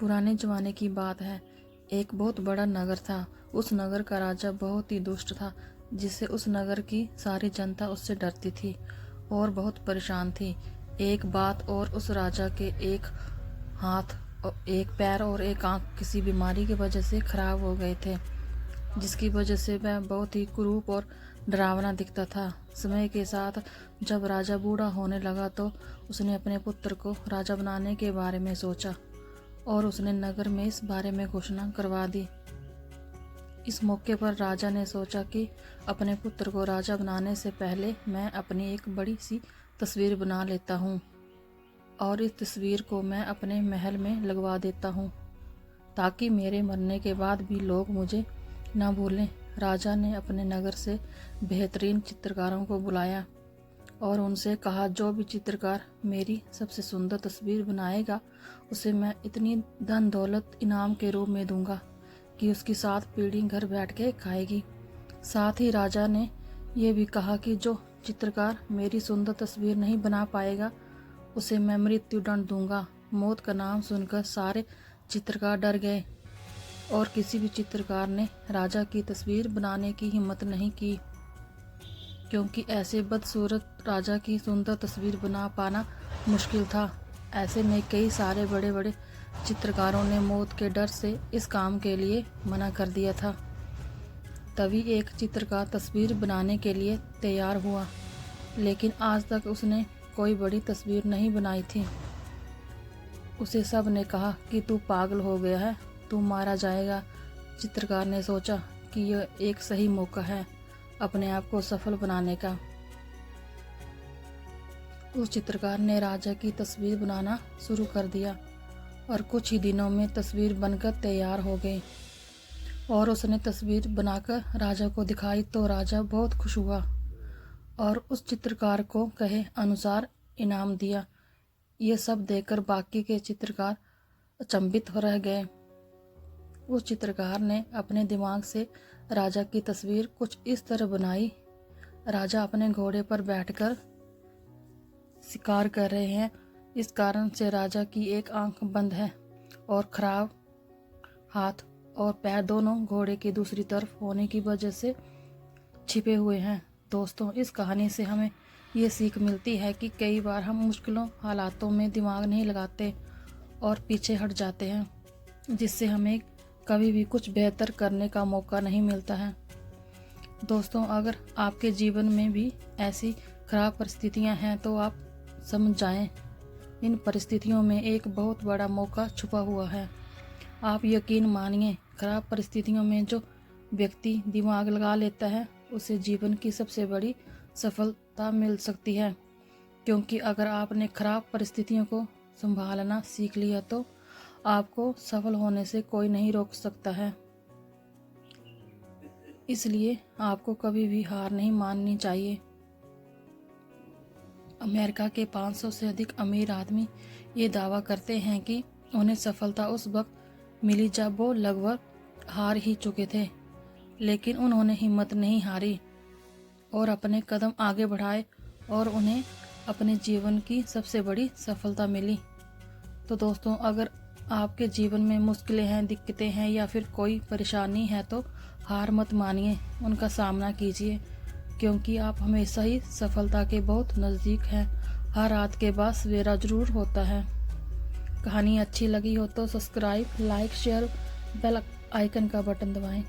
पुराने ज़माने की बात है। एक बहुत बड़ा नगर था। उस नगर का राजा बहुत ही दुष्ट था, जिससे उस नगर की सारी जनता उससे डरती थी और बहुत परेशान थी। एक बात और, उस राजा के एक हाथ, एक पैर और एक आंख किसी बीमारी की वजह से खराब हो गए थे, जिसकी वजह से वह बहुत ही कुरूप और डरावना दिखता था। समय के साथ जब राजा बूढ़ा होने लगा तो उसने अपने पुत्र को राजा बनाने के बारे में सोचा और उसने नगर में इस बारे में घोषणा करवा दी। इस मौके पर राजा ने सोचा कि अपने पुत्र को राजा बनाने से पहले मैं अपनी एक बड़ी सी तस्वीर बना लेता हूँ और इस तस्वीर को मैं अपने महल में लगवा देता हूँ, ताकि मेरे मरने के बाद भी लोग मुझे ना भूलें। राजा ने अपने नगर से बेहतरीन चित्रकारों को बुलाया और उनसे कहा, जो भी चित्रकार मेरी सबसे सुंदर तस्वीर बनाएगा उसे मैं इतनी धन दौलत इनाम के रूप में दूंगा कि उसकी 7 पीढ़ी घर बैठ के खाएगी। साथ ही राजा ने यह भी कहा कि जो चित्रकार मेरी सुंदर तस्वीर नहीं बना पाएगा उसे मैं मृत्यु दंड दूंगा। मौत का नाम सुनकर सारे चित्रकार डर गए और किसी भी चित्रकार ने राजा की तस्वीर बनाने की हिम्मत नहीं की, क्योंकि ऐसे बदसूरत राजा की सुंदर तस्वीर बना पाना मुश्किल था। ऐसे में कई सारे बड़े बड़े चित्रकारों ने मौत के डर से इस काम के लिए मना कर दिया था। तभी एक चित्रकार तस्वीर बनाने के लिए तैयार हुआ, लेकिन आज तक उसने कोई बड़ी तस्वीर नहीं बनाई थी। उसे सब ने कहा कि तू पागल हो गया है, तू मारा जाएगा। चित्रकार ने सोचा कि यह एक सही मौका है अपने आप को सफल बनाने का। उस चित्रकार ने राजा की तस्वीर बनाना शुरू कर दिया और कुछ ही दिनों में तस्वीर बनकर तैयार हो गई और उसने तस्वीर बनाकर राजा को दिखाई तो राजा बहुत खुश हुआ और उस चित्रकार को कहे अनुसार इनाम दिया। ये सब देखकर बाकी के चित्रकार अचंभित हो रह गए। उस चित्रकार ने अपने दिमाग से राजा की तस्वीर कुछ इस तरह बनाई। राजा अपने घोड़े पर बैठकर शिकार कर रहे हैं, इस कारण से राजा की एक आंख बंद है और खराब हाथ और पैर दोनों घोड़े की दूसरी तरफ होने की वजह से छिपे हुए हैं। दोस्तों, इस कहानी से हमें ये सीख मिलती है कि कई बार हम मुश्किलों हालातों में दिमाग नहीं लगाते और पीछे हट जाते हैं, जिससे हमें कभी भी कुछ बेहतर करने का मौका नहीं मिलता है। दोस्तों, अगर आपके जीवन में भी ऐसी खराब परिस्थितियां हैं तो आप समझ जाएं, इन परिस्थितियों में एक बहुत बड़ा मौका छुपा हुआ है। आप यकीन मानिए, खराब परिस्थितियों में जो व्यक्ति दिमाग लगा लेता है उसे जीवन की सबसे बड़ी सफलता मिल सकती है, क्योंकि अगर आपने खराब परिस्थितियों को संभालना सीख लिया तो आपको सफल होने से कोई नहीं रोक सकता है। इसलिए आपको कभी भी हार नहीं माननी चाहिए। अमेरिका के 500 से अधिक अमीर आदमी ये दावा करते हैं कि उन्हें सफलता उस वक्त मिली जब वो लगभग हार ही चुके थे, लेकिन उन्होंने हिम्मत नहीं हारी और अपने कदम आगे बढ़ाए और उन्हें अपने जीवन की सबसे बड़ी सफलता मिली। तो दोस्तों, अगर आपके जीवन में मुश्किलें हैं, दिक्कतें हैं या फिर कोई परेशानी है तो हार मत मानिए, उनका सामना कीजिए, क्योंकि आप हमेशा ही सफलता के बहुत नज़दीक हैं। हर रात के बाद सवेरा जरूर होता है। कहानी अच्छी लगी हो तो subscribe, like, share, bell icon का बटन दबाएं।